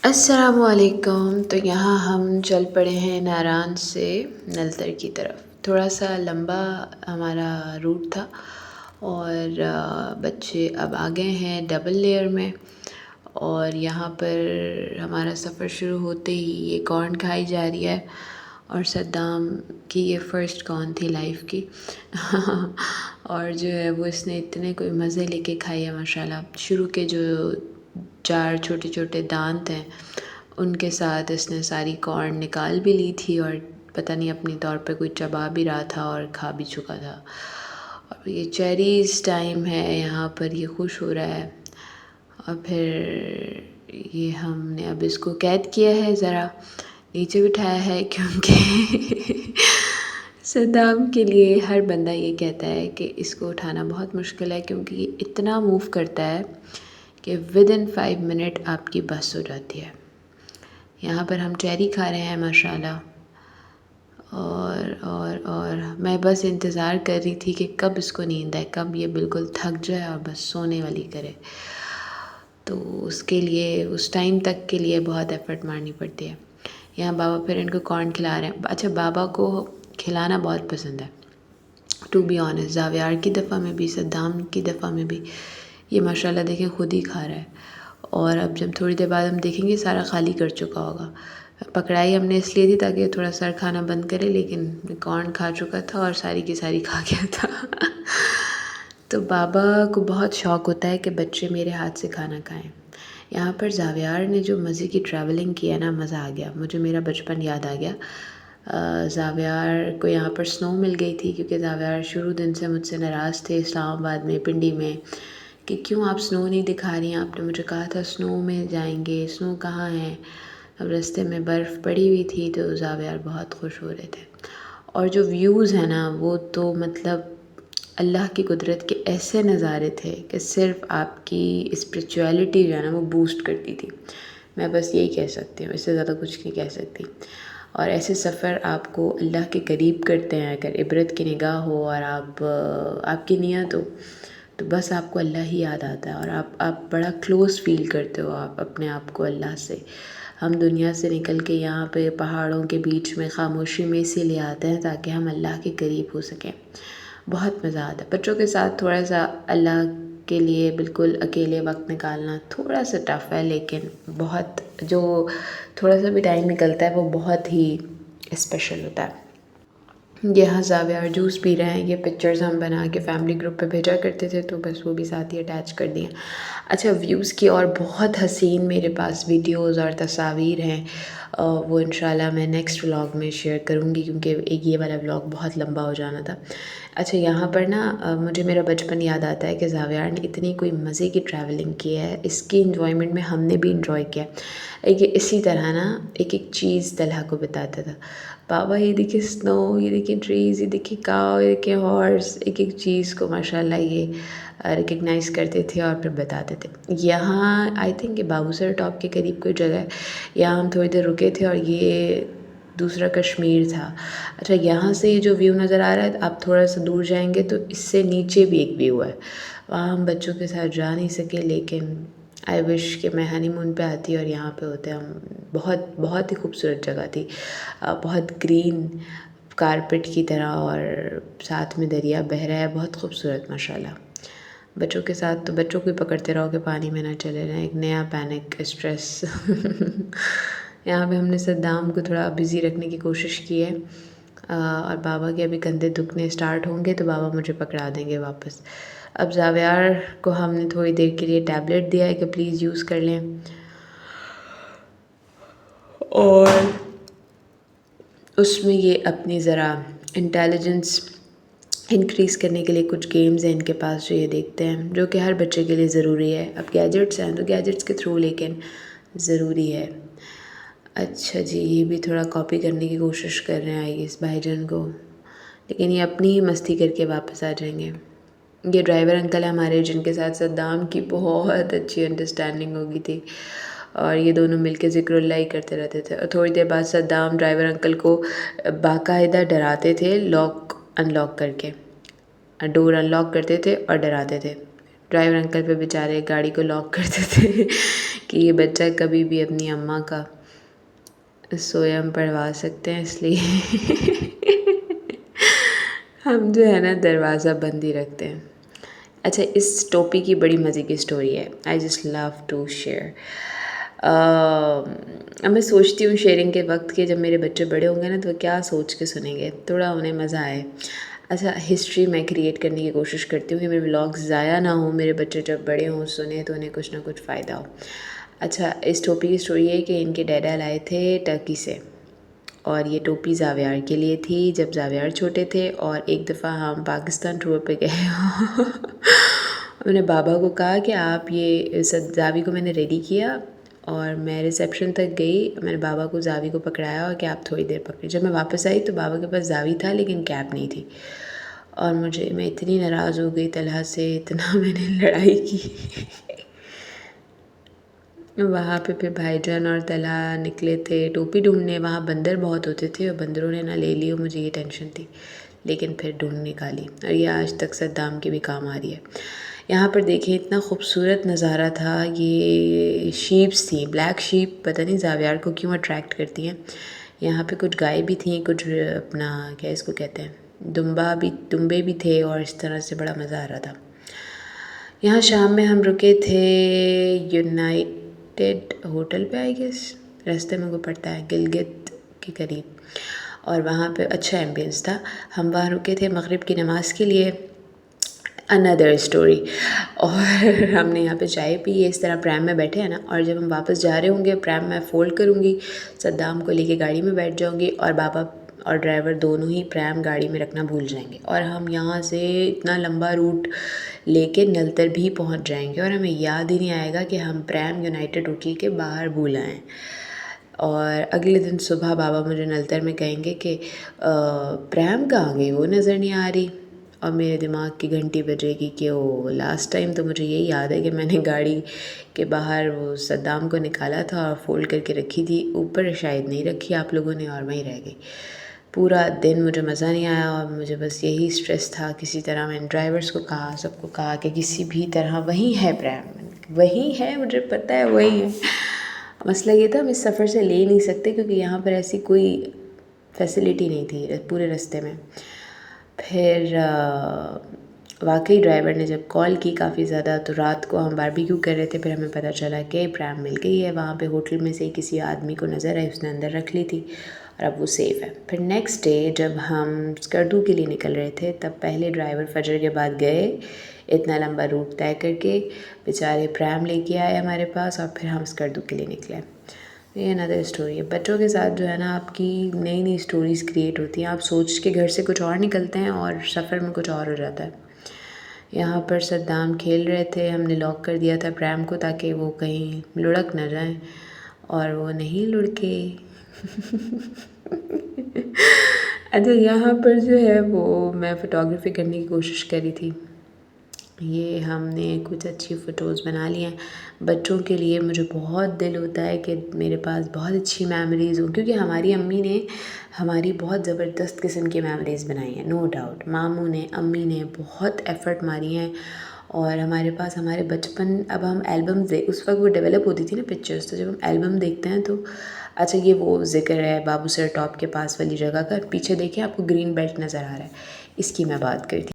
अस्सलामुअलैकुम। तो यहाँ हम चल पड़े हैं नारान से नलतर की तरफ। थोड़ा सा लंबा हमारा रूट था और बच्चे अब आ गए हैं डबल लेयर में। और यहाँ पर हमारा सफ़र शुरू होते ही ये कॉर्न खाई जा रही है और सद्दाम की ये फ़र्स्ट कॉर्न थी लाइफ की। और जो है वो इसने इतने कोई मज़े लेके खाई है माशाल्लाह। शुरू के जो 4 छोटे छोटे दांत हैं उनके साथ इसने सारी कॉर्न निकाल भी ली थी और पता नहीं अपने तौर पे कोई चबा भी रहा था और खा भी चुका था। और ये चेरीज़ टाइम है, यहाँ पर ये खुश हो रहा है। और फिर ये हमने अब इसको कैद किया है, ज़रा नीचे बिठाया है क्योंकि सद्दाम के लिए हर बंदा ये कहता है कि इसको उठाना बहुत मुश्किल है क्योंकि ये इतना मूव करता है कि विदिन 5 मिनट आपकी बस हो जाती है। यहाँ पर हम चेरी खा रहे हैं माशाल्लाह। और मैं बस इंतज़ार कर रही थी कि कब इसको नींद आए, कब ये बिल्कुल थक जाए और बस सोने वाली करे। तो उसके लिए उस टाइम तक के लिए बहुत एफ़र्ट मारनी पड़ती है। यहाँ बाबा फिर इनको कॉर्न खिला रहे हैं। अच्छा, बाबा को खिलाना बहुत पसंद है टू बी ऑनेस्ट। जावियार की दफ़ा में भी, सद्दाम की दफ़ा में भी ये माशाल्लाह देखें खुद ही खा रहा है। और अब जब थोड़ी देर बाद हम देखेंगे सारा खाली कर चुका होगा। पकड़ाई हमने इसलिए थी ताकि थोड़ा सर खाना बंद करे, लेकिन कॉर्न खा चुका था और सारी की सारी खा गया था। तो बाबा को बहुत शौक़ होता है कि बच्चे मेरे हाथ से खाना खाएं। यहाँ पर जावियार ने जो मज़े की ट्रैवलिंग की है ना, मज़ा आ गया मुझे, मेरा बचपन याद आ गया। जावियार को यहाँ पर स्नो मिल गई थी क्योंकि जावियार शुरू दिन से मुझसे नाराज़ थे इस्लामाबाद में, पिंडी में, कि क्यों आप स्नो नहीं दिखा रही हैं, आपने मुझे कहा था स्नो में जाएंगे, स्नो कहाँ है। अब रास्ते में बर्फ़ पड़ी हुई थी तो जावियार बहुत खुश हो रहे थे। और जो व्यूज़ हैं ना वो तो मतलब अल्लाह की कुदरत के ऐसे नज़ारे थे कि सिर्फ आपकी स्पिरिचुअलिटी जो है ना वो बूस्ट करती थी। मैं बस यही कह सकती हूँ, इससे ज़्यादा कुछ नहीं कह सकती। और ऐसे सफ़र आपको अल्लाह के करीब करते हैं। अगर इबरत की निगाह हो और आपकी नियत हो तो बस आपको अल्लाह ही याद आता है और आप बड़ा क्लोज़ फ़ील करते हो आप अपने आप को अल्लाह से। हम दुनिया से निकल के यहाँ पे पहाड़ों के बीच में ख़ामोशी में इसीलिए आते हैं ताकि हम अल्लाह के करीब हो सकें। बहुत मज़ा आता है। बच्चों के साथ थोड़ा सा अल्लाह के लिए बिल्कुल अकेले वक्त निकालना थोड़ा सा टफ़ है, लेकिन बहुत जो थोड़ा सा भी टाइम निकलता है वो बहुत ही स्पेशल होता है। यहाँ जावियार जूस पी रहे हैं। ये पिक्चर्स हम बना के फैमिली ग्रुप पे भेजा करते थे तो बस वो भी साथ ही अटैच कर दिए। अच्छा, व्यूज़ की और बहुत हसीन मेरे पास वीडियोज़ और तस्वीर हैं। वो इंशाल्लाह मैं नेक्स्ट व्लॉग में शेयर करूँगी क्योंकि एक ये वाला व्लॉग बहुत लंबा हो जाना था। अच्छा, यहाँ पर ना मुझे मेरा बचपन याद आता है कि जावियार ने इतनी कोई मज़े की ट्रैवलिंग की है, इसकी इंजॉयमेंट में हमने भी इंजॉय किया। एक इसी तरह ना एक एक चीज़ तलहा को बताता था, पापा ये देखिए स्नो, ये देखिए ट्रीज़, ये देखिए काव, ये देखिए हॉर्स। एक एक चीज़ को माशाल्लाह ये रिकग्नाइज़ करते थे और फिर बताते थे। यहाँ आई थिंक ये बाबूसर टॉप के करीब कोई जगह है, यहाँ हम थोड़ी देर रुके थे और ये दूसरा कश्मीर था। अच्छा, यहाँ से ये जो व्यू नज़र आ रहा है, आप थोड़ा सा दूर जाएंगे तो इससे नीचे भी एक व्यू है। वहाँ हम बच्चों के साथ जा नहीं सके, लेकिन आई विश कि मैं हनीमून पे आती और यहाँ पे होते हम। बहुत बहुत ही खूबसूरत जगह थी, बहुत ग्रीन कारपेट की तरह और साथ में दरिया बह रहा है, बहुत खूबसूरत माशाल्लाह। बच्चों के साथ तो बच्चों को ही पकड़ते रहो कि पानी में ना चले जाएं, एक नया पैनिक स्ट्रेस। यहाँ पे हमने सद्दाम को थोड़ा बिज़ी रखने की कोशिश की है। और बाबा के अभी कंधे दुखने स्टार्ट होंगे तो बाबा मुझे पकड़ा देंगे वापस। अब जावियार को हमने थोड़ी देर के लिए टैबलेट दिया है कि प्लीज़ यूज़ कर लें, और उसमें ये अपनी ज़रा इंटेलिजेंस इंक्रीज़ करने के लिए कुछ गेम्स हैं इनके पास जो ये देखते हैं, जो कि हर बच्चे के लिए ज़रूरी है। अब गैजेट्स हैं तो गैजेट्स के थ्रू लेकिन ज़रूरी है। अच्छा जी, ये भी थोड़ा कॉपी करने की कोशिश कर रहे हैं इस भाईजान को, लेकिन ये अपनी ही मस्ती करके वापस आ जाएंगे। ये ड्राइवर अंकल है हमारे, जिनके साथ सद्दाम की बहुत अच्छी अंडरस्टैंडिंग हो गई थी और ये दोनों मिलके ज़िक्रुल्लाह ही करते रहते थे। और थोड़ी देर बाद सद्दाम ड्राइवर अंकल को बाकायदा डराते थे, लॉक अनलॉक करके डोर अनलॉक करते थे और डराते थे। ड्राइवर अंकल पे बेचारे गाड़ी को लॉक करते थे कि ये बच्चा कभी भी अपनी अम्मा का सोयम पढ़वा सकते हैं, इसलिए हम जो है ना दरवाज़ा बंद ही रखते हैं। अच्छा, इस टोपी की बड़ी मज़े की स्टोरी है, I just love to share. अब मैं सोचती हूँ शेयरिंग के वक्त के जब मेरे बच्चे बड़े होंगे ना तो वो क्या सोच के सुनेंगे, थोड़ा उन्हें मज़ा आए। अच्छा, हिस्ट्री मैं क्रिएट करने की कोशिश करती हूँ कि मेरे व्लॉग्स ज़ाया ना हो, मेरे बच्चे जब बड़े हों सुने तो उन्हें कुछ ना कुछ फ़ायदा हो। अच्छा, इस टोपी की स्टोरी है कि इनके डैडा लाए थे टर्की से, और ये टोपी ज़ावियार के लिए थी जब ज़ावियार छोटे थे। और एक दफ़ा हम पाकिस्तान टूर पे गए मैंने बाबा को कहा कि आप ये ज़ावी को मैंने रेडी किया और मैं रिसेप्शन तक गई, मैंने बाबा को ज़ावी को पकड़ाया और कि आप थोड़ी देर पकड़े। जब मैं वापस आई तो बाबा के पास ज़ावी था लेकिन कैप नहीं थी, और मैं इतनी नाराज़ हो गई तलहा से, इतना मैंने लड़ाई की वहाँ पे फिर भाईजान और तलहा निकले थे टोपी ढूंढने, वहाँ बंदर बहुत होते थे और बंदरों ने ना ले ली हो, मुझे ये टेंशन थी, लेकिन फिर ढूंढ निकाली और ये आज तक सद्दाम के भी काम आ रही है। यहाँ पर देखें इतना खूबसूरत नज़ारा था, ये शीप्स थी, ब्लैक शीप, पता नहीं ज़ावियार को क्यों अट्रैक्ट करती हैं। यहाँ पे कुछ गाय भी थी, कुछ अपना क्या इसको कहते हैं, दुम्बे भी थे, और इस तरह से बड़ा मज़ा आ रहा था। यहाँ शाम में हम रुके थे यूनाइटेड होटल पे, आई गेस रास्ते में को पड़ता है गिलगित के करीब, और वहाँ पे अच्छा एम्बियंस था। हम वहाँ रुके थे मगरिब की नमाज़ के लिए, अनदर स्टोरी। और हमने यहाँ पे चाय पी, इस तरह प्रैम में बैठे हैं ना, और जब हम वापस जा रहे होंगे प्रैम मैं फ़ोल्ड करूँगी, सद्दाम को लेके गाड़ी में बैठ जाऊँगी और बाबा और ड्राइवर दोनों ही प्रैम गाड़ी में रखना भूल जाएंगे, और हम यहाँ से इतना लंबा रूट लेके नलतर भी पहुँच जाएंगे और हमें याद ही नहीं आएगा कि हम प्रैम यूनाइटेड होटल के बाहर भूल आए। और अगले दिन सुबह बाबा मुझे नलतर में कहेंगे कि प्रैम कहाँ गई, वो नज़र नहीं आ रही, और मेरे दिमाग की घंटी बजेगी कि ओ लास्ट टाइम तो मुझे यही याद है कि मैंने गाड़ी के बाहर वो सद्दाम को निकाला था और फ़ोल्ड करके रखी थी, ऊपर शायद नहीं रखी आप लोगों ने और वहीं रह गई। पूरा दिन मुझे मज़ा नहीं आया और मुझे बस यही स्ट्रेस था। किसी तरह मैंने ड्राइवर्स को कहा, सबको कहा कि किसी भी तरह वहीं है प्रैम, वहीं है, मुझे पता है वहीं है। मसला ये था हम इस सफ़र से ले नहीं सकते क्योंकि यहाँ पर ऐसी कोई फैसिलिटी नहीं थी पूरे रास्ते में। फिर वाकई ड्राइवर ने जब कॉल की काफ़ी ज़्यादा, तो रात को हम बारबेक्यू कर रहे थे, फिर हमें पता चला कि प्रैम मिल गई है वहाँ पे होटल में से, किसी आदमी को नज़र आई, उसने अंदर रख ली थी और अब वो सेफ़ है। फिर नेक्स्ट डे जब हम स्कर्दू के लिए निकल रहे थे तब पहले ड्राइवर फजर के बाद गए, इतना लंबा रूट तय करके बेचारे प्रैम लेके आए हमारे पास, और फिर हम स्कर्दू के लिए निकले। ये अनदर स्टोरी है। बच्चों के साथ जो है ना आपकी नई नई स्टोरीज़ क्रिएट होती हैं, आप सोच के घर से कुछ और निकलते हैं और सफ़र में कुछ और हो जाता है। यहाँ पर सद्दाम खेल रहे थे, हमने लॉक कर दिया था प्रैम को ताकि वो कहीं लुढ़क ना जाए, और वो नहीं लुढ़के अच्छा, यहाँ पर जो है वो मैं फ़ोटोग्राफी करने की कोशिश करी थी, ये हमने कुछ अच्छी फ़ोटोज़ बना ली हैं बच्चों के लिए। मुझे बहुत दिल होता है कि मेरे पास बहुत अच्छी मेमोरीज़ हो, क्योंकि हमारी अम्मी ने हमारी बहुत ज़बरदस्त किस्म की मेमोरीज़ बनाई हैं, नो डाउट। मामू ने, अम्मी ने बहुत एफ़र्ट मारी हैं, और हमारे पास हमारे बचपन, अब हम एल्बम्स उस वक्त वो डेवलप होती थी ना पिक्चर्स, तो जब हम एल्बम देखते हैं तो अच्छा, ये वो ज़िक्र है बाबू सर टॉप के पास वाली जगह का, पीछे देखिए आपको ग्रीन बेल्ट नज़र आ रहा है, इसकी मैं बात करती